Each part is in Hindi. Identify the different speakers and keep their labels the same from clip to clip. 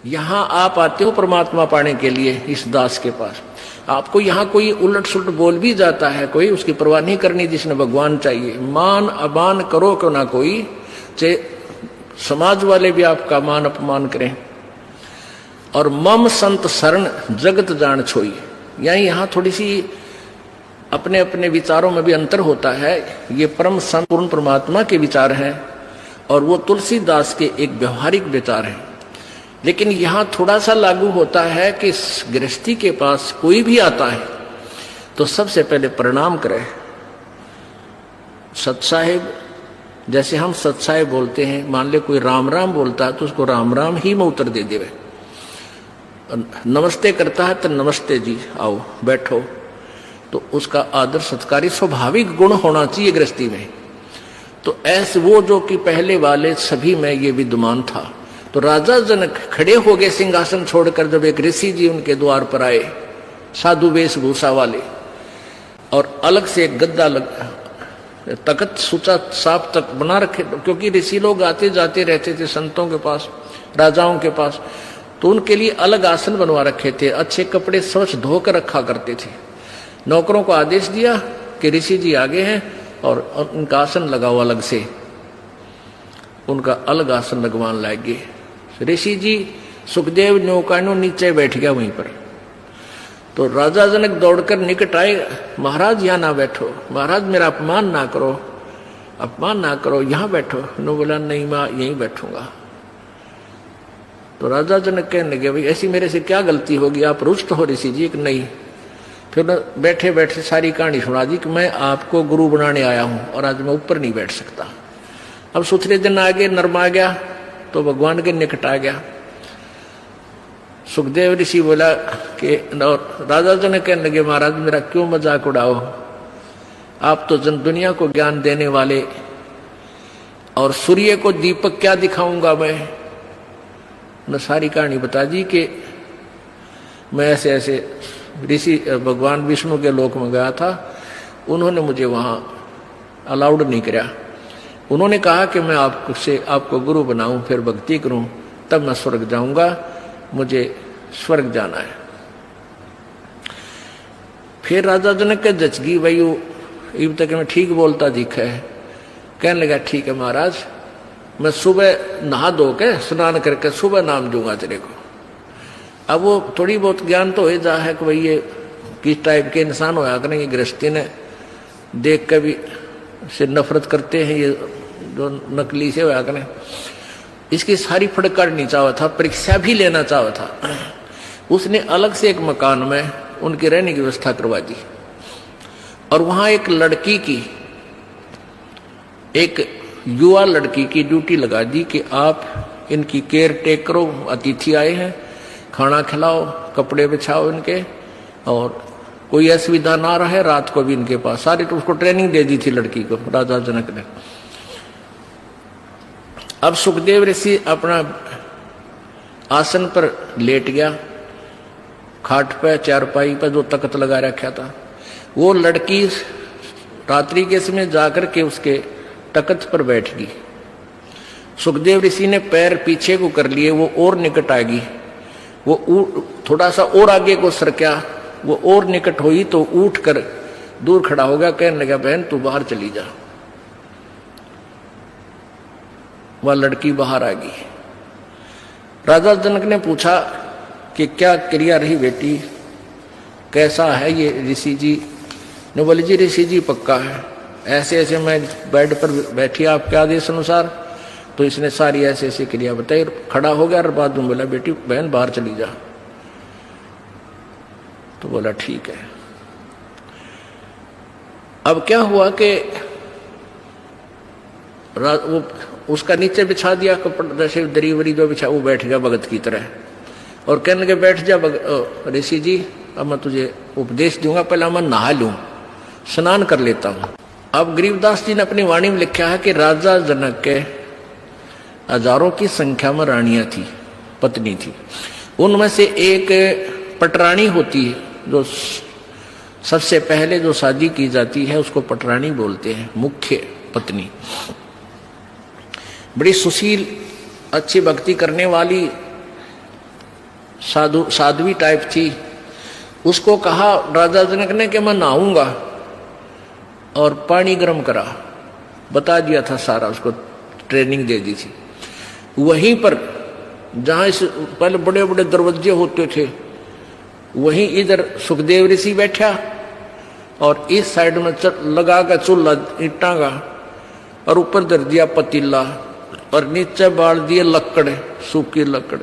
Speaker 1: यहाँ आप आते हो परमात्मा पाने के लिए इस दास के पास। आपको यहाँ कोई उलट सुलट बोल भी जाता है, कोई उसकी परवाह नहीं करनी, जिसने भगवान चाहिए। मान अमान करो क्यों ना कोई, चाहे समाज वाले भी आपका मान अपमान करें। और मम संत शरण जगत जान छोई, यानी यहाँ थोड़ी सी अपने अपने विचारों में भी अंतर होता है। ये परम संत पूर्ण परमात्मा के विचार हैं और वो तुलसीदास के एक व्यवहारिक विचार हैं। लेकिन यहाँ थोड़ा सा लागू होता है कि गृहस्थी के पास कोई भी आता है तो सबसे पहले प्रणाम करे। सतसाहेब, जैसे हम सतसाहेब बोलते हैं, मान ले कोई राम राम बोलता है तो उसको राम राम ही में उत्तर दे देवे। नमस्ते करता है तो नमस्ते जी, आओ बैठो, तो उसका आदर सत्कारी स्वाभाविक गुण होना चाहिए गृहस्थी में। तो ऐसे वो जो कि पहले वाले सभी में ये विद्यमान था। तो राजा जनक खड़े हो गए सिंहासन छोड़कर, जब एक ऋषि जी उनके द्वार पर आए, साधु वेशभूषा वाले, और अलग से एक गद्दा तख्त सुचा साफ तक बना रखे, क्योंकि ऋषि लोग आते जाते रहते थे संतों के पास, राजाओं के पास, तो उनके लिए अलग आसन बनवा रखे थे। अच्छे कपड़े स्वच्छ धोकर रखा करते थे। नौकरों को आदेश दिया कि ऋषि जी आगे हैं और उनका आसन लगाओ अलग से, उनका अलग आसन लगवान लाएंगे। ऋषि जी सुखदेव नौकानो नीचे बैठ गया वहीं पर। तो राजा जनक दौड़कर निकट आए, महाराज यहाँ ना बैठो, महाराज मेरा अपमान ना करो, अपमान ना करो, यहाँ बैठो। उन्होंने बोला नहीं मैं यहीं बैठूंगा। तो राजा जनक कहने लगे भाई ऐसी मेरे से क्या गलती होगी, आप रुष्ट हो ऋषि जी? कि नहीं। फिर बैठे बैठे सारी कहानी सुना दी कि मैं आपको गुरु बनाने आया हूं और आज मैं ऊपर नहीं बैठ सकता। अब सुथरे दिन आ गए, नरमा गया तो भगवान के निकट आ गया। सुखदेव ऋषि बोला कि, और राजा जनक कहने लगे महाराज मेरा क्यों मजाक उड़ाओ, आप तो जन दुनिया को ज्ञान देने वाले, और सूर्य को दीपक क्या दिखाऊंगा मैं। न सारी कहानी बता दी कि मैं ऐसे ऐसे ऋषि भगवान विष्णु के लोक में गया था, उन्होंने मुझे वहां अलाउड नहीं किया। उन्होंने कहा कि मैं आपको गुरु बनाऊं, फिर भक्ति करूं, तब मैं स्वर्ग जाऊंगा, मुझे स्वर्ग जाना है। फिर राजा जनक के जचगी भाई इब तक मैं ठीक बोलता दिखा है। कहने लगा ठीक है महाराज, मैं सुबह नहा धो के स्नान करके सुबह नाम दूंगा तेरे को। अब वो थोड़ी बहुत ज्ञान तो हो जा है कि भाई ये किस टाइप के इंसान होया करेंगे, गृहस्थी ने देख के भी से नफरत करते हैं, ये जो नकली से होया करें। इसकी सारी फड़काड़नी चाहा था, परीक्षा भी लेना चाहा था। उसने अलग से एक मकान में उनकी रहने की व्यवस्था करवा दी और वहां एक लड़की की, एक युवा लड़की की ड्यूटी लगा दी कि आप इनकी केयर टेक करो, अतिथि आए हैं, खाना खिलाओ, कपड़े बिछाओ इनके, और कोई असुविधा ना रहे, रात को भी इनके पास। सारी तो उसको ट्रेनिंग दे दी थी लड़की को राजा जनक ने। अब सुखदेव ऋषि अपना आसन पर लेट गया, खाट पे चारपाई पर जो तख्त लगा रखा था। वो लड़की रात्रि के समय जाकर के उसके तख्त पर बैठ गई। सुखदेव ऋषि ने पैर पीछे को कर लिए, वो और निकट आ गई। वो थोड़ा सा और आगे को सरका, वो और निकट हुई तो उठ कर दूर खड़ा हो गया। कहने लगा बहन तू बाहर चली जा। वह लड़की बाहर आ गई। राजा जनक ने पूछा कि क्या क्रिया रही बेटी, कैसा है ये ऋषि जी? ने बोले जी ऋषि जी पक्का है, ऐसे ऐसे मैं बेड पर बैठी आपके आदेश अनुसार। तो इसने सारी ऐसे ऐसी क्रिया बताई, खड़ा हो गया और बाद में बोला बेटी बहन बाहर चली जा। तो बोला ठीक है। अब क्या हुआ कि वो उसका नीचे बिछा दिया कपड़ा, जैसे दरी वरी जो बिछा, वो बैठ गया भगत की तरह और कहने लगे बैठ जा ऋषि जी, अब मैं तुझे उपदेश दूंगा, पहले मैं नहा लूं, स्नान कर लेता हूं। अब गरीबदास जी ने अपनी वाणी में लिखा है कि राजा जनक के हजारों की संख्या में रानियां थी, पत्नी थी। उनमें से एक पटरानी होती है, जो सबसे पहले जो शादी की जाती है उसको पटरानी बोलते हैं, मुख्य पत्नी। बड़ी सुशील, अच्छी भक्ति करने वाली, साध्वी टाइप थी। उसको कहा राजा जनक ने कि मैं नहाऊंगा, और पानी गर्म करा, बता दिया था सारा, उसको ट्रेनिंग दे दी थी। वहीं पर जहां इस पहले बड़े बड़े दरवाजे होते थे, वहीं इधर सुखदेव ऋषि बैठा और इस साइड में लगा का चूल्हा ईंटा का, और ऊपर धर दिया पतीला और नीचे बाल दिए लकड़, सूखी लकड़,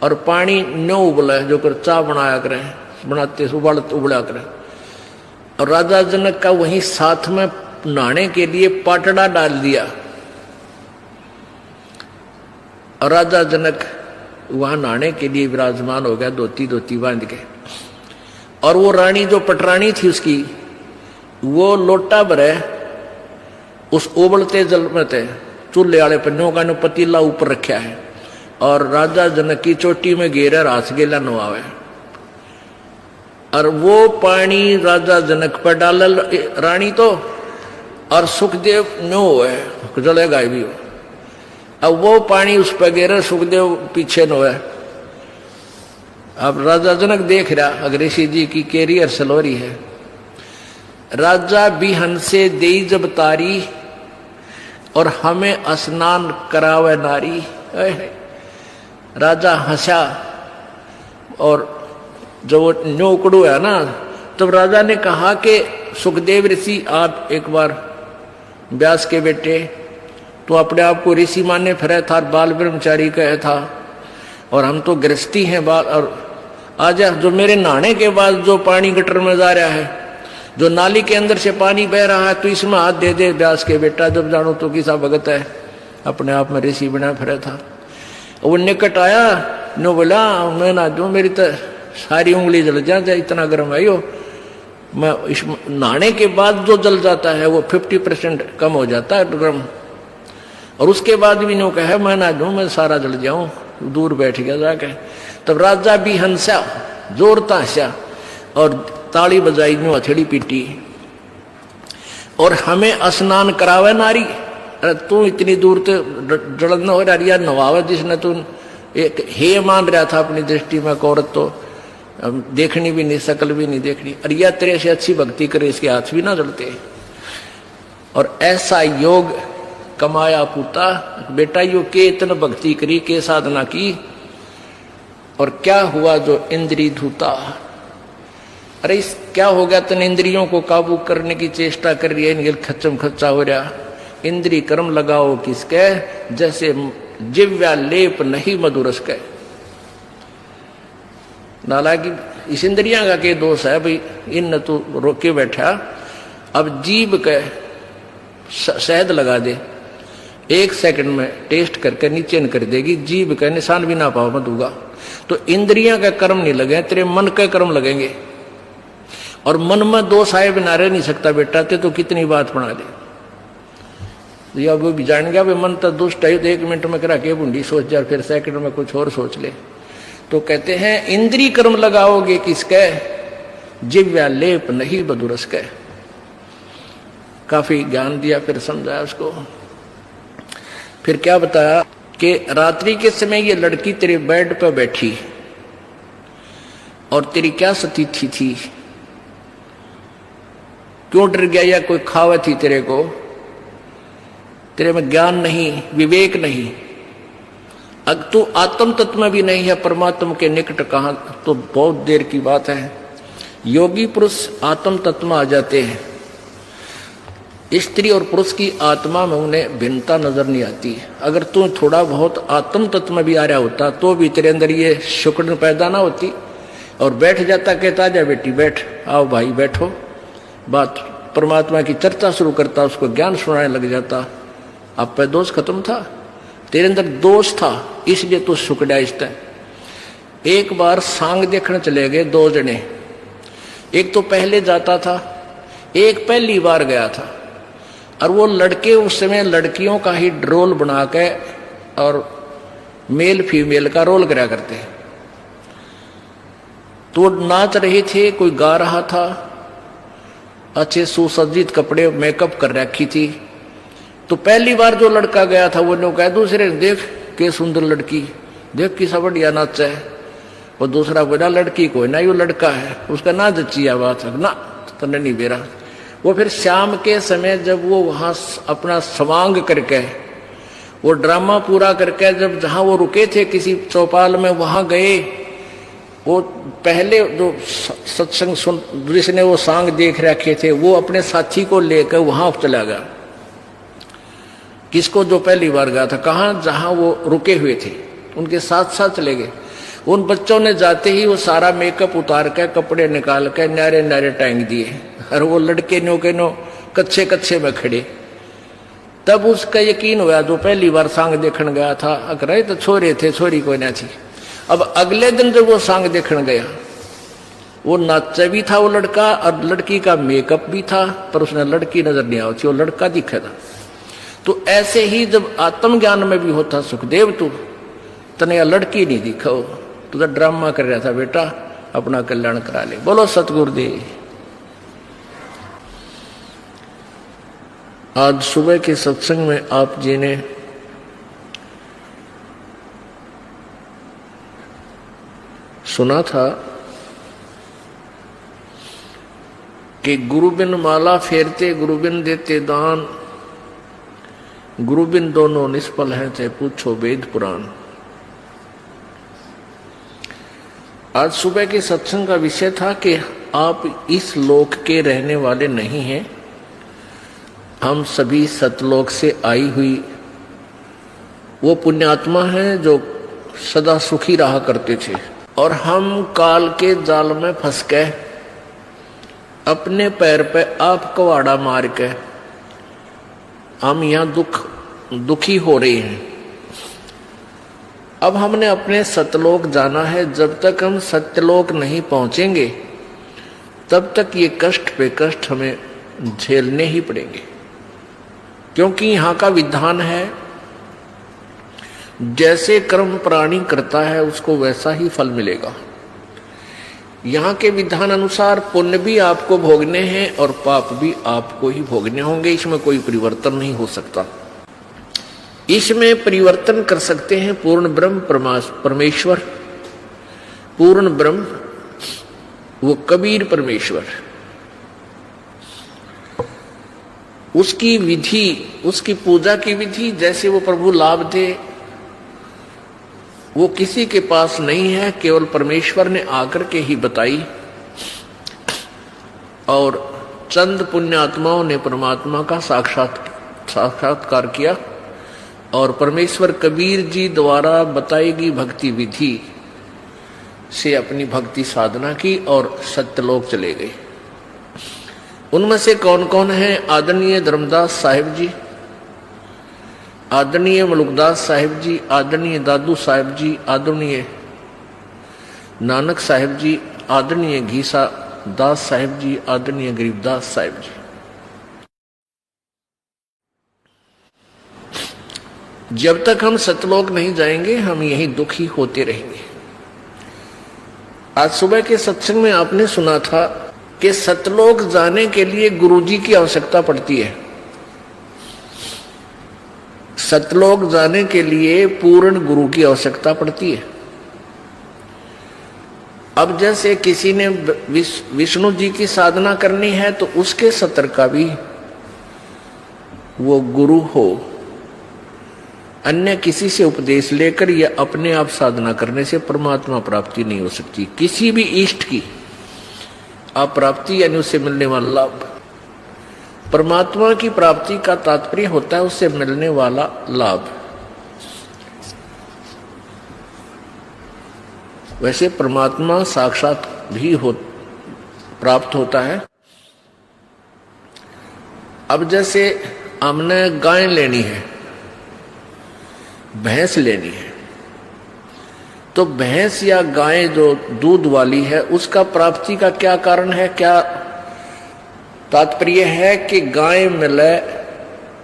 Speaker 1: और पानी न्यो उबला जो कर चाय बनाया करे, बनाते उबला करे। और राजा जनक का वहीं साथ में नहाने के लिए पाटड़ा डाल दिया, और राजा जनक वहां नहाने के लिए विराजमान हो गया, धोती बांध के। और वो रानी जो पटरानी थी उसकी, वो लोटा भरे उस उबलते जल में थे, चूल्हे वाले पन्नों का नो पतीला ऊपर रखा है, और राजा जनक की चोटी में घेरे रास गेला नवावे, और वो पानी राजा जनक पर डाल रानी तो, और सुखदेव नो है जलेगा भी हो। अब वो पानी उस पर गिरे, सुखदेव पीछे नो है। अब राजा जनक देख रहा अगर ऋषि जी की कैरियर सलोरी है। राजा बिहन से देई जब तारी, और हमें स्नान करावे नारी। राजा हंसा, और जब न्यो उकड़ू है ना, तब राजा ने कहा कि सुखदेव ऋषि आप एक बार व्यास के बेटे, तो अपने आप को ऋषि माने फिरे था, बाल ब्रह्मचारी कहे था, और हम तो गृहस्थी हैं बाल। और आजा जो मेरे नहाने के बाद जो पानी गटर में जा रहा है, जो नाली के अंदर से पानी बह रहा है, तो इसमें हाथ दे दे व्यास के बेटा, जब जानो तो किसा भगत है, अपने आप में ऋषि बना फिरा था। वो निकट आया, नो बोला मैं ना जो मेरी तो सारी उंगली जल जाए, इतना गर्म है यो। मैं इस नहाने के बाद जो जल जाता है वो 50% कम हो जाता है गर्म, और उसके बाद भी नो कहे मैं ना जो मैं सारा जल जाऊं, दूर बैठ गया जाके। तब राजा भी हंसा, जोर ताशा, और ताली बजाई नो हथेली पीटी, और हमें स्नान करावे नारी। अरे तू इतनी दूर तो जलन हो रहा यार, नवावे जिसने तू एक हे मान रहा था अपनी दृष्टि में, औरत तो देखनी भी नहीं, शकल भी नहीं देखनी, अरे या तेरे से अच्छी भक्ति करे, इसके हाथ भी ना जलते। और ऐसा योग कमाया पूता बेटा, यो के इतना भक्ति करी, के साधना की, और क्या हुआ जो इंद्री धूता। अरे इस क्या हो गया, तन इंद्रियों को काबू करने की चेष्टा कर रही है, इनके खच्चम खच्चा हो रहा। इंद्री कर्म लगाओ किसके, जैसे जिव्या लेप नहीं मधुरस के। नालायकी इस इंद्रियां का के दोष है भाई, इन तू रोके बैठा, अब जीभ के शहद लगा दे, 1 सेकंड में टेस्ट करके नीचे न कर देगी, जीभ का निशान भी ना पाओ मत होगा। तो इंद्रियां का कर्म नहीं लगे, तेरे मन के कर्म लगेंगे, और मन में दोष आए बिना रह नहीं सकता बेटा, ते तो कितनी बात बना दे। या वो भी जान गया भाई मन तो दुष्ट है, तो 1 मिनट में करा के बूंदी सोच जा, फिर सेकंड में कुछ और सोच ले। तो कहते हैं इंद्री कर्म लगाओगे किसके, जिव्या लेप नहीं बदुरस के। काफी ज्ञान दिया, फिर समझाया उसको। फिर क्या बताया कि रात्रि के समय ये लड़की तेरे बेड पर बैठी, और तेरी क्या स्थिति थी, क्यों डर गया, या कोई खावा थी तेरे को, तेरे में ज्ञान नहीं, विवेक नहीं, अब तू आत्म तत्व में भी नहीं है, परमात्मा के निकट कहां, तो बहुत देर की बात है। योगी पुरुष आत्म तत्व में आ जाते हैं, स्त्री और पुरुष की आत्मा में उन्हें भिन्नता नजर नहीं आती। अगर तू थोड़ा बहुत आत्म तत्व में भी आ रहा होता, तो भी तेरे अंदर ये शुक्र पैदा ना होती, और बैठ जाता, कहता जा बेटी बैठ, आओ भाई बैठो, बात परमात्मा की चर्चा शुरू करता, उसको ज्ञान सुनाने लग जाता। अब पे दोष खत्म था, तेरे अंदर दोष था, इसलिए तो सुकड़ा इस तरह। एक बार सांग देखने चले गए 2 जने, एक तो पहले जाता था, एक पहली बार गया था, और वो लड़के उस समय लड़कियों का ही रोल बना के और मेल फीमेल का रोल करा करते हैं। तो नाच रहे थे, कोई गा रहा था, अच्छे सुसज्जित कपड़े मेकअप कर रखी थी। तो पहली बार जो लड़का गया था वो कहा दूसरे देख के सुंदर लड़की, देख किसा बढ़िया नाच है, वो दूसरा बोला लड़की को ना, यो लड़का है, उसका ना जचिया बात है ना, तने नहीं बेरा। वो फिर शाम के समय जब वो वहां अपना स्वांग करके, वो ड्रामा पूरा करके, जब जहां वो रुके थे किसी चौपाल में वहां गए, वो पहले जो सत्संग सुन जिसने वो सांग देख रखे थे, वो अपने साथी को लेकर वहां चला गया। किसको? जो पहली बार गया था। कहाँ? जहां वो रुके हुए थे, उनके साथ साथ चले गए। उन बच्चों ने जाते ही वो सारा मेकअप उतार के, कपड़े निकाल के नारे नारे टांग दिए, और वो लड़के नो के नो कच्चे कच्चे में खड़े। तब उसका यकीन हुआ, जो पहली बार सांग देखने गया था, अगर तो छोरे थे, छोरी कोई ना थी। अब अगले दिन जब वो सांग देखने गया, वो नाचा भी था वो लड़का, और लड़की का मेकअप भी था, पर उसने लड़की नजर नहीं आई थी, वो लड़का दिखा था। तो ऐसे ही जब आत्मज्ञान में भी होता, सुखदेव तू तने या लड़की नहीं दिखा, तू तो ड्रामा कर रहा था बेटा, अपना कल्याण करा ले। बोलो सतगुरुदेव। आज सुबह के सत्संग में आप जी ने सुना था कि गुरुबिन माला फेरते, गुरुबिन देते दान, गुरुबिन दोनों निष्फल हैं, चाहे पूछो वेद पुराण। आज सुबह के सत्संग का विषय था कि आप इस लोक के रहने वाले नहीं हैं, हम सभी सतलोक से आई हुई वो पुण्यात्मा हैं जो सदा सुखी रहा करते थे, और हम काल के जाल में फंस के अपने पैर पे आप कवाड़ा मार के हम यहाँ दुखी हो रहे हैं। अब हमने अपने सतलोक जाना है। जब तक हम सत्यलोक नहीं पहुंचेंगे, तब तक ये कष्ट पे कष्ट हमें झेलने ही पड़ेंगे, क्योंकि यहाँ का विधान है, जैसे कर्म प्राणी करता है उसको वैसा ही फल मिलेगा। यहाँ के विधान अनुसार पुण्य भी आपको भोगने हैं और पाप भी आपको ही भोगने होंगे। इसमें कोई परिवर्तन नहीं हो सकता। इसमें परिवर्तन कर सकते हैं पूर्ण ब्रह्म परमेश्वर, पूर्ण ब्रह्म वो कबीर परमेश्वर। उसकी विधि, उसकी पूजा की विधि जैसे वो प्रभु लाभ दे, वो किसी के पास नहीं है, केवल परमेश्वर ने आकर के ही बताई। और चंद पुण्यात्माओं ने परमात्मा का साक्षात्कार किया, और परमेश्वर कबीर जी द्वारा बताई गई भक्ति विधि से अपनी भक्ति साधना की और सत्यलोक चले गए। उनमें से कौन कौन है? आदरणीय धर्मदास साहिब जी, आदरणीय मलुकदास साहिब जी, आदरणीय दादू साहिब जी, आदरणीय नानक साहिब जी, आदरणीय घीसा दास साहिब जी, आदरणीय गरीबदास साहिब जी। जब तक हम सतलोक नहीं जाएंगे, हम यही दुखी होते रहेंगे। आज सुबह के सत्संग में आपने सुना था कि सतलोक जाने के लिए गुरुजी की आवश्यकता पड़ती है। सतलोक जाने के लिए पूर्ण गुरु की आवश्यकता पड़ती है। अब जैसे किसी ने विष्णु जी की साधना करनी है तो उसके सत्र का भी वो गुरु हो, अन्य किसी से उपदेश लेकर या अपने आप साधना करने से परमात्मा प्राप्ति नहीं हो सकती। किसी भी इष्ट की अप्राप्ति यानी उससे मिलने वाला लाभ, परमात्मा की प्राप्ति का तात्पर्य होता है उससे मिलने वाला लाभ। वैसे परमात्मा साक्षात भी प्राप्त होता है। अब जैसे हमने गाय लेनी है, भैंस लेनी है, तो भैंस या गाय जो दूध वाली है उसका प्राप्ति का क्या कारण है, क्या तात्पर्य है कि गाय मिले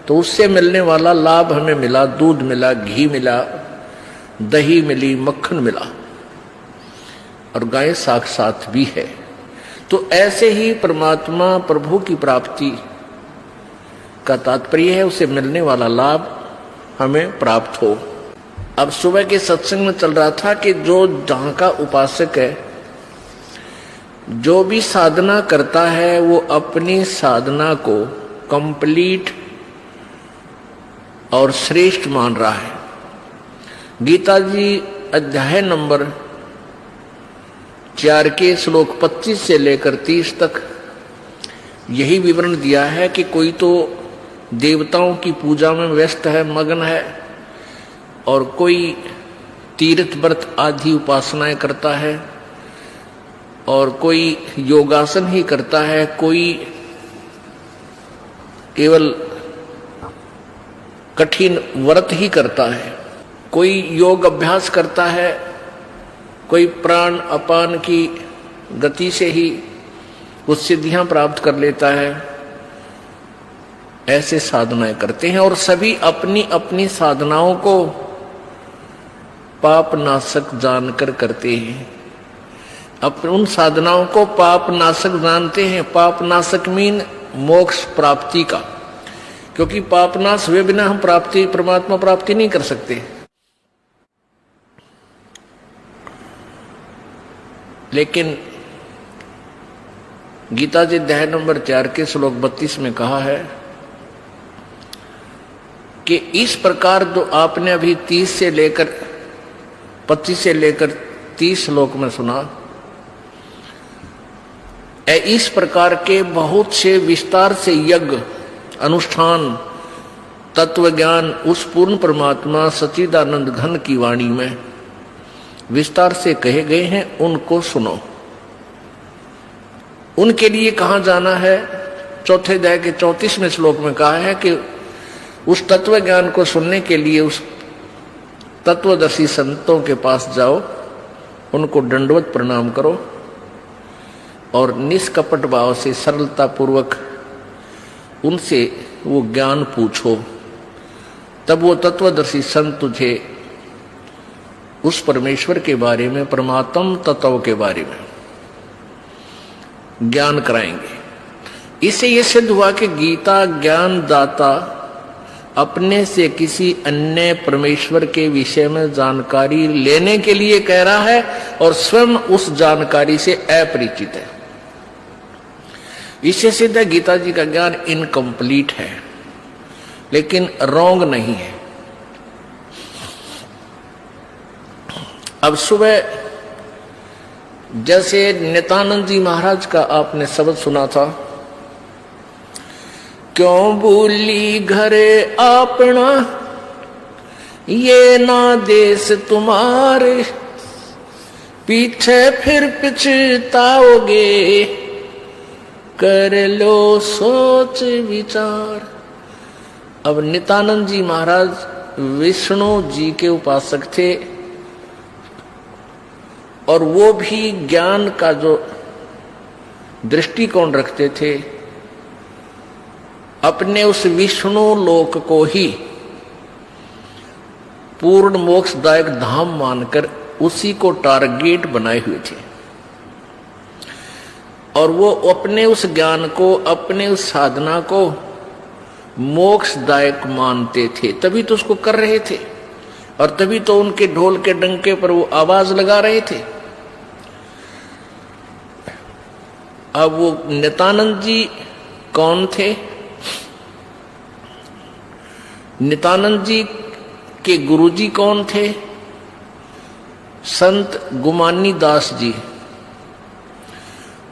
Speaker 1: तो उससे मिलने वाला लाभ हमें मिला, दूध मिला, घी मिला, दही मिली, मक्खन मिला, और गाय साक्षात भी है। तो ऐसे ही परमात्मा प्रभु की प्राप्ति का तात्पर्य है उसे मिलने वाला लाभ हमें प्राप्त हो। अब सुबह के सत्संग में चल रहा था कि जो जहां का उपासक है, जो भी साधना करता है वो अपनी साधना को कंप्लीट और श्रेष्ठ मान रहा है। गीता जी अध्याय नंबर 4 के श्लोक 25 से लेकर 30 तक यही विवरण दिया है कि कोई तो देवताओं की पूजा में व्यस्त है, मगन है, और कोई तीर्थ व्रत आदि उपासनाएं करता है, और कोई योगासन ही करता है, कोई केवल कठिन व्रत ही करता है, कोई योग अभ्यास करता है, कोई प्राण अपान की गति से ही कुछ सिद्धियां प्राप्त कर लेता है। ऐसे साधनाएं करते हैं और सभी अपनी अपनी साधनाओं को पाप नाशक जानकर करते हैं। अपने उन साधनाओं को पाप नाशक जानते हैं। पाप नाशक मीन मोक्ष प्राप्ति का, क्योंकि पाप नाश हुए बिना हम प्राप्ति परमात्मा प्राप्ति नहीं कर सकते। लेकिन गीता जी अध्याय नंबर 4 के श्लोक 32 में कहा है कि इस प्रकार जो आपने अभी 25 से लेकर 30 श्लोक में सुना, इस प्रकार के बहुत से विस्तार से यज्ञ अनुष्ठान तत्व ज्ञान उस पूर्ण परमात्मा सच्चिदानंद घन की वाणी में विस्तार से कहे गए हैं, उनको सुनो। उनके लिए कहां जाना है? चौथे अध्याय के 34वें श्लोक में कहा है कि उस तत्व ज्ञान को सुनने के लिए उस तत्वदर्शी संतों के पास जाओ, उनको दंडवत प्रणाम करो और निष्कपट भाव से सरलता पूर्वक उनसे वो ज्ञान पूछो। तब वो तत्वदर्शी संत तुझे उस परमेश्वर के बारे में, परमात्म तत्व के बारे में ज्ञान कराएंगे। इससे ये सिद्ध हुआ कि गीता ज्ञान दाता अपने से किसी अन्य परमेश्वर के विषय में जानकारी लेने के लिए कह रहा है और स्वयं उस जानकारी से अपरिचित है। इससे सिद्ध है गीता जी का ज्ञान इनकम्प्लीट है, लेकिन रॉन्ग नहीं है। अब सुबह जैसे नित्यानंद जी महाराज का आपने शब्द सुना था, क्यों भूली घरे आपना ये ना देश तुम्हारे, पीछे फिर पछताओगे कर लो सोच विचार। अब नित्यानंद जी महाराज विष्णु जी के उपासक थे और वो भी ज्ञान का जो दृष्टिकोण रखते थे, अपने उस विष्णु लोक को ही पूर्ण मोक्षदायक धाम मानकर उसी को टारगेट बनाए हुए थे। और वो अपने उस ज्ञान को, अपने उस साधना को मोक्षदायक मानते थे, तभी तो उसको कर रहे थे और तभी तो उनके ढोल के डंके पर वो आवाज लगा रहे थे। अब वो नित्यानंद जी कौन थे? नित्यानंद जी के गुरुजी कौन थे? संत गुमानी दास जी।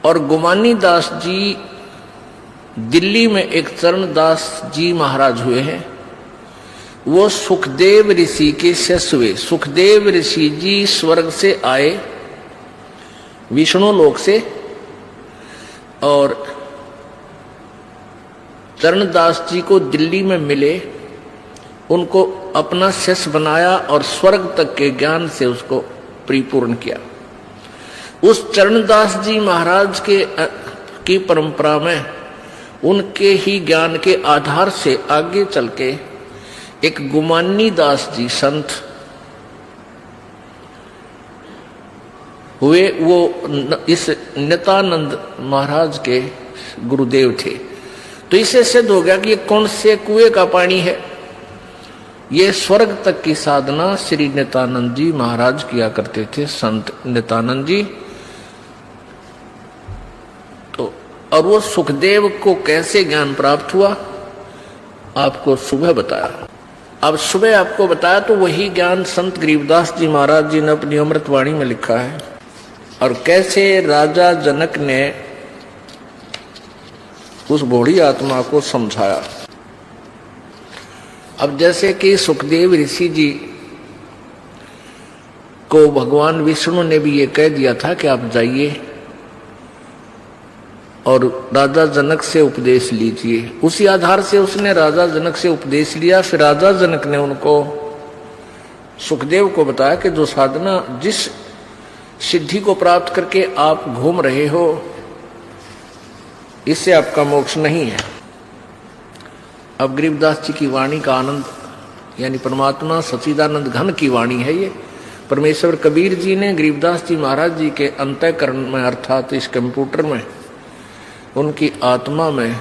Speaker 1: और गुमानी दास जी दिल्ली में एक चरणदास जी महाराज हुए हैं, वो सुखदेव ऋषि के शिष्य हुए। सुखदेव ऋषि जी स्वर्ग से आए विष्णु लोक से और चरणदास जी को दिल्ली में मिले, उनको अपना शिष्य बनाया और स्वर्ग तक के ज्ञान से उसको परिपूर्ण किया। उस चरणदास जी महाराज की परंपरा में उनके ही ज्ञान के आधार से आगे चल के एक गुमानी दास जी संत हुए। वो इस नित्यानंद महाराज के गुरुदेव थे। तो इससे सिद्ध हो गया कि ये कौन से कुएं का पानी है। ये स्वर्ग तक की साधना श्री नित्यानंद जी महाराज किया करते थे, संत नित्यानंद जी। तो और वो सुखदेव को कैसे ज्ञान प्राप्त हुआ आपको सुबह बताया। अब सुबह आपको बताया तो वही ज्ञान संत गरीबदास जी महाराज जी ने अपनी अमृतवाणी में लिखा है। और कैसे राजा जनक ने उस बूढ़ी आत्मा को समझाया। अब जैसे कि सुखदेव ऋषि जी को भगवान विष्णु ने भी ये कह दिया था कि आप जाइए और राजा जनक से उपदेश लीजिए। उसी आधार से उसने राजा जनक से उपदेश लिया। फिर राजा जनक ने उनको सुखदेव को बताया कि जो साधना, जिस सिद्धि को प्राप्त करके आप घूम रहे हो, इससे आपका मोक्ष नहीं है। अब गरीबदास जी की वाणी का आनंद, यानी परमात्मा सच्चिदानंद घन की वाणी है ये। परमेश्वर कबीर जी ने गरीबदास जी महाराज जी के अंतःकरण में, अर्थात इस कंप्यूटर में, उनकी आत्मा में,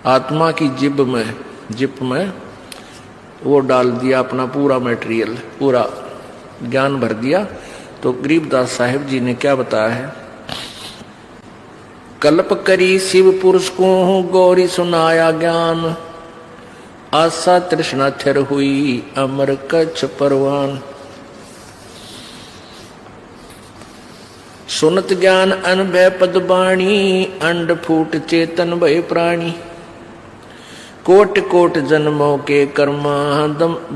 Speaker 1: आत्मा की जिप में वो डाल दिया अपना पूरा मटेरियल, पूरा ज्ञान भर दिया। तो गरीबदास साहिब जी ने क्या बताया है, कल्प करी शिव पुरुष को गौरी सुनाया ज्ञान, आशा तृष्णा थिर हुई अमर कच्छ परवान। सुनत ज्ञान अनभय पद बाणी, अंड फूट चेतन भय प्राणी। कोट कोट जन्मों के कर्मा,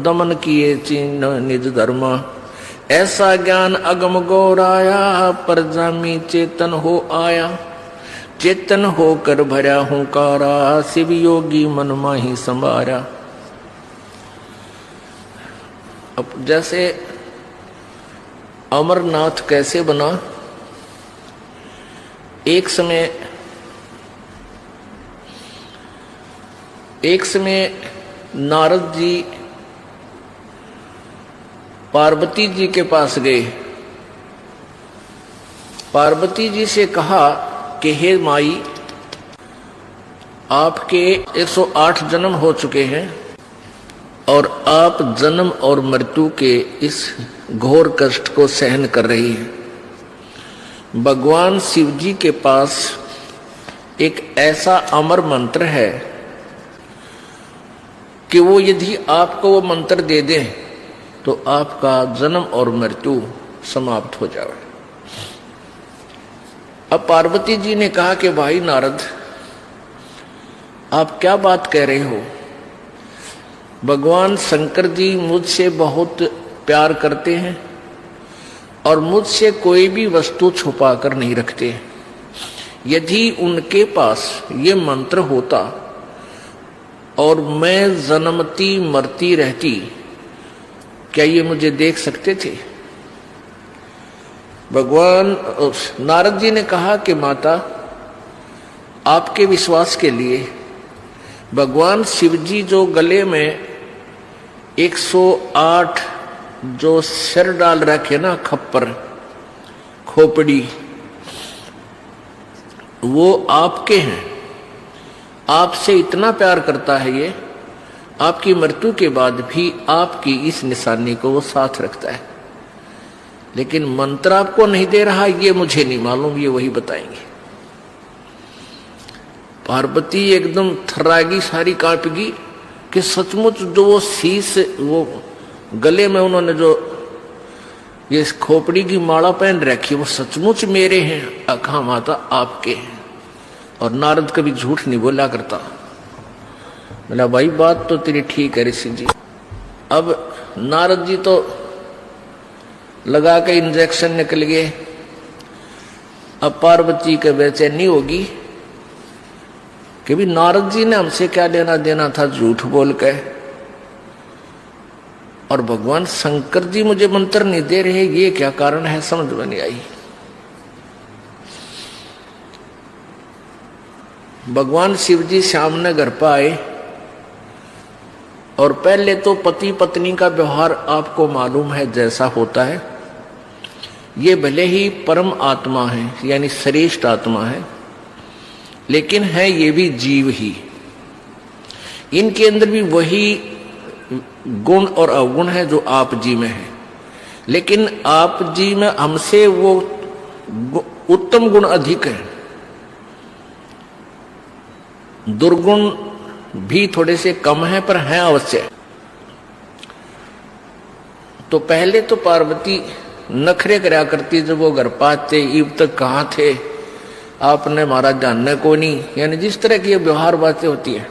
Speaker 1: दमन किए चिन्ह निज धर्मा। ऐसा ज्ञान अगम गौराया, पर जामी चेतन हो आया। चेतन होकर भरा हुंकारा, शिव योगी मन माही संभारा। अब जैसे अमरनाथ कैसे बना, एक समय नारद जी पार्वती जी के पास गए। पार्वती जी से कहा कि हे माई, आपके 108 जन्म हो चुके हैं और आप जन्म और मृत्यु के इस घोर कष्ट को सहन कर रही हैं। भगवान शिव जी के पास एक ऐसा अमर मंत्र है कि वो यदि आपको वो मंत्र दे दें तो आपका जन्म और मृत्यु समाप्त हो जाए। अब पार्वती जी ने कहा कि भाई नारद, आप क्या बात कह रहे हो? भगवान शंकर जी मुझसे बहुत प्यार करते हैं और मुझसे कोई भी वस्तु छुपा कर नहीं रखते। यदि उनके पास ये मंत्र होता और मैं जन्मती मरती रहती, क्या ये मुझे देख सकते थे? भगवान नारद जी ने कहा कि माता, आपके विश्वास के लिए भगवान शिव जी जो गले में 108 जो सिर डाल रखे ना, खप्पर खोपड़ी, वो आपके हैं। आपसे इतना प्यार करता है ये, आपकी मृत्यु के बाद भी आपकी इस निशानी को वो साथ रखता है। लेकिन मंत्र आपको नहीं दे रहा, ये मुझे नहीं मालूम, ये वही बताएंगे। पार्वती एकदम थर्रागी, सारी कांपेगी कि सचमुच जो वो शीश, वो गले में उन्होंने जो ये खोपड़ी की माला पहन रखी, वो सचमुच मेरे हैं। अखा माता, आपके हैं। और नारद कभी झूठ नहीं बोला करता। बोला भाई बात तो तेरी ठीक है ऋषि जी। अब नारद जी तो लगा के इंजेक्शन निकल गए। अब पार्वती के बेचैनी होगी कि भी नारद जी ने हमसे क्या लेना देना था झूठ बोल के, और भगवान शंकर जी मुझे मंत्र नहीं दे रहे, ये क्या कारण है, समझ में नहीं आई। भगवान शिव जी सामने घर पर आए और पहले तो पति पत्नी का व्यवहार आपको मालूम है जैसा होता है। ये भले ही परम आत्मा है, यानी श्रेष्ठ आत्मा है, लेकिन है ये भी जीव ही। इनके अंदर भी वही गुण और अवगुण है जो आप जी में है, लेकिन आप जी में हमसे वो उत्तम गुण अधिक है, दुर्गुण भी थोड़े से कम है पर हैं अवश्य। तो पहले तो पार्वती नखरे करया करती, जब वो घर पाते इब तक कहाँ थे, आपने महाराज जानने को नहीं, यानी जिस तरह की ये व्यवहार बातें होती है,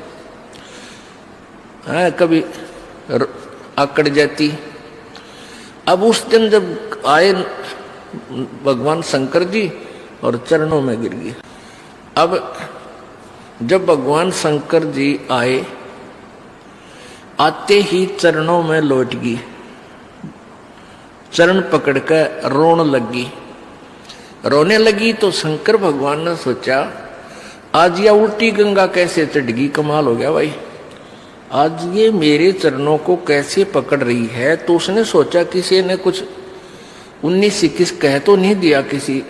Speaker 1: कभी आकड़ जाती। अब उस दिन जब आए भगवान शंकर जी और चरणों में गिर गई। अब जब भगवान शंकर जी आए, आते ही चरणों में लौट गई, चरण पकड़कर रोने लगी। रोने लगी तो शंकर भगवान ने सोचा आज यह उल्टी गंगा कैसे चढ़ गई, कमाल हो गया भाई, आज ये मेरे चरणों को कैसे पकड़ रही है। तो उसने सोचा किसी ने कुछ 19-21 कह तो नहीं दिया किसी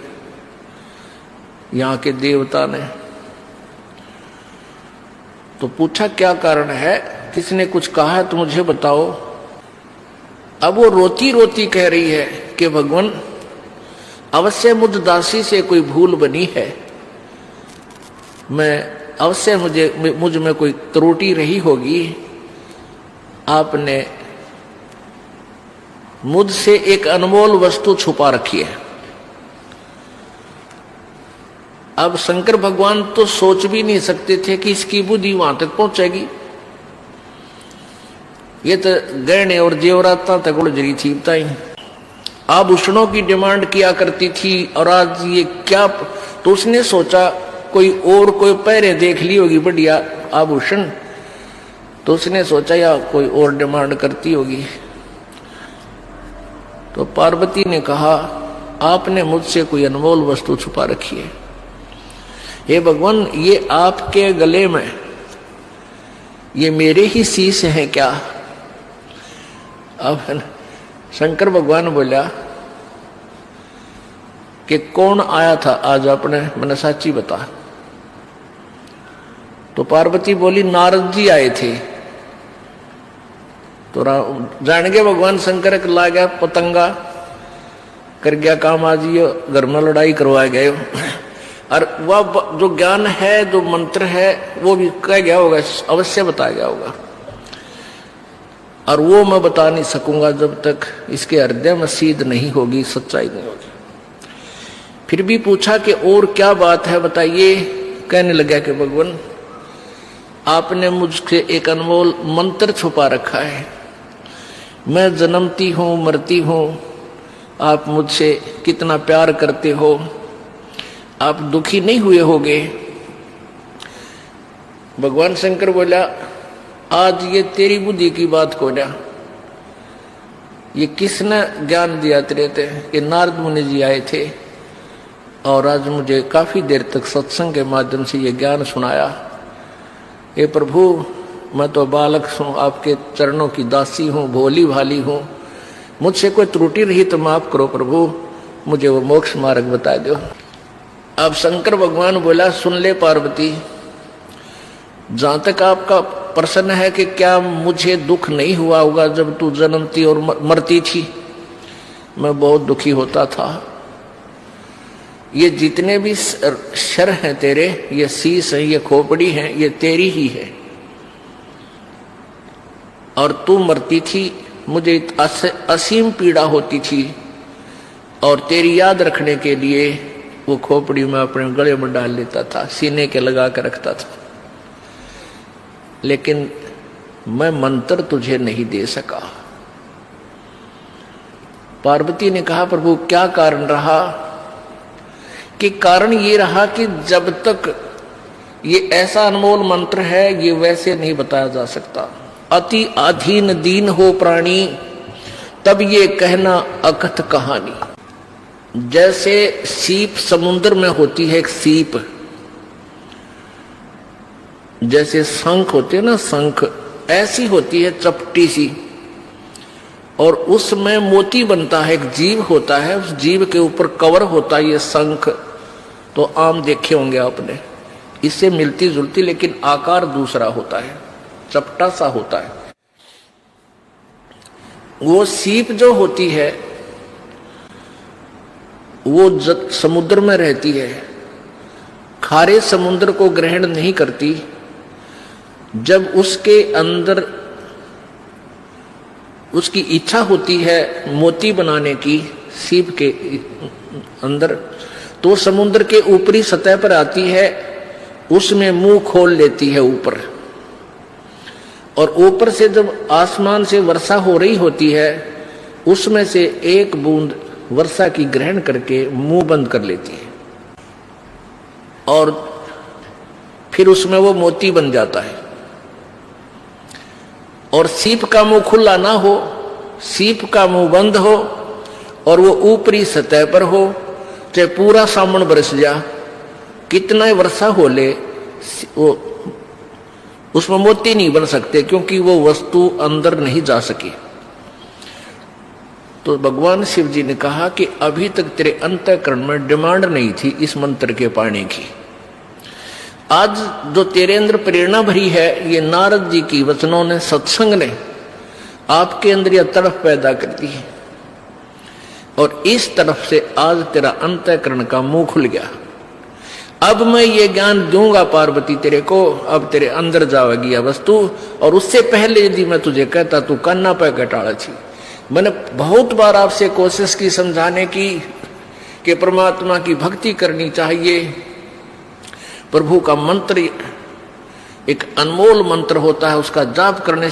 Speaker 1: यहाँ के देवता ने। तो पूछा क्या कारण है, किसने कुछ कहा है तो मुझे बताओ। अब वो रोती रोती कह रही है कि भगवान अवश्य मुझ दासी से कोई भूल बनी है, मैं अवश्य मुझ में कोई त्रुटि रही होगी, आपने मुझसे एक अनमोल वस्तु छुपा रखी है। अब शंकर भगवान तो सोच भी नहीं सकते थे कि इसकी बुद्धि वहां तक पहुंचेगी। ये तो गहने और जेवरात तक उड़ जरी थी, बताई आभूषणों की डिमांड किया करती थी, और आज ये क्या। तो उसने सोचा कोई पहरे देख ली होगी बढ़िया आभूषण, तो उसने सोचा या कोई और डिमांड करती होगी। तो पार्वती ने कहा आपने मुझसे कोई अनमोल वस्तु छुपा रखी है, हे भगवान ये आपके गले में ये मेरे ही शीश हैं क्या। अब शंकर भगवान बोला कि कौन आया था आज अपने, मैंने साची बता। तो पार्वती बोली नारद जी आए थे। तो जान गए भगवान शंकर के ला गया पतंगा कर गया काम, आज ये घर में लड़ाई करवा गए। और वह जो ज्ञान है जो मंत्र है वो भी कह गया होगा, अवश्य बताया गया होगा, और वो मैं बता नहीं सकूंगा जब तक इसके हृदय में सीध नहीं होगी, सच्चाई नहीं होगी। फिर भी पूछा कि और क्या बात है बताइए। कहने लगा कि भगवान आपने मुझसे एक अनमोल मंत्र छुपा रखा है, मैं जन्मती हूं मरती हूं, आप मुझसे कितना प्यार करते हो, आप दुखी नहीं हुए होगे। भगवान शंकर बोला आज ये तेरी बुद्धि की बात को ना, ये किसने ज्ञान दिया तेरे थे कि नारद मुनि जी आए थे और आज मुझे काफी देर तक सत्संग के माध्यम से ये ज्ञान सुनाया। हे प्रभु मैं तो बालक हूँ, आपके चरणों की दासी हूँ, भोली भाली हूँ, मुझसे कोई त्रुटि रही तो माफ करो प्रभु, मुझे वो मोक्ष मार्ग बता दो। अब शंकर भगवान बोला सुन ले पार्वती, जहां तक आपका प्रश्न है कि क्या मुझे दुख नहीं हुआ होगा जब तू जन्मती और मरती थी, मैं बहुत दुखी होता था। ये जितने भी शर हैं तेरे, ये शीश है, ये खोपड़ी है, ये तेरी ही है, और तू मरती थी मुझे असीम पीड़ा होती थी, और तेरी याद रखने के लिए वो खोपड़ी में अपने गले में डाल लेता था, सीने के लगा कर रखता था, लेकिन मैं मंत्र तुझे नहीं दे सका। पार्वती ने कहा प्रभु क्या कारण रहा, कि कारण ये रहा कि जब तक ये ऐसा अनमोल मंत्र है ये वैसे नहीं बताया जा सकता। अति अधीन दीन हो प्राणी तब ये कहना अकथ कहानी। जैसे सीप समुद्र में होती है, एक सीप, जैसे शंख होते हैं ना, शंख ऐसी होती है चपटी सी, और उसमें मोती बनता है, एक जीव होता है, उस जीव के ऊपर कवर होता है ये शंख। तो आम देखे होंगे आपने, इससे मिलती जुलती लेकिन आकार दूसरा होता है, चपटा सा होता है। वो सीप जो होती है वो समुद्र में रहती है, खारे समुद्र को ग्रहण नहीं करती। जब उसके अंदर उसकी इच्छा होती है मोती बनाने की सीप के अंदर, तो समुद्र के ऊपरी सतह पर आती है, उसमें मुंह खोल लेती है ऊपर, और ऊपर से जब आसमान से वर्षा हो रही होती है उसमें से एक बूंद वर्षा की ग्रहण करके मुंह बंद कर लेती है, और फिर उसमें वो मोती बन जाता है। और सीप का मुंह खुला ना हो, सीप का मुंह बंद हो, और वो ऊपरी सतह पर हो, चाहे पूरा सामन बरस जा, कितना वर्षा हो ले, वो उसमें मोती नहीं बन सकते, क्योंकि वो वस्तु अंदर नहीं जा सकी। तो भगवान शिव जी ने कहा कि अभी तक तेरे अंतःकरण में डिमांड नहीं थी इस मंत्र के पाने की। आज जो तेरे अंदर प्रेरणा भरी है, ये नारद जी की वचनों ने, सत्संग ने आपके अंदर यह तड़फ पैदा कर दी है, और इस तरफ से आज तेरा अंतःकरण का मुंह खुल गया। अब मैं ये ज्ञान दूंगा पार्वती तेरे को, अब तेरे अंदर जाएगी यह वस्तु। और उससे पहले यदि मैं तुझे कहता तू कान्ना पे कटाड़ा छी। मैंने बहुत बार आपसे कोशिश की समझाने की कि परमात्मा की भक्ति करनी चाहिए, प्रभु का मंत्र एक अनमोल मंत्र होता है, उसका जाप करने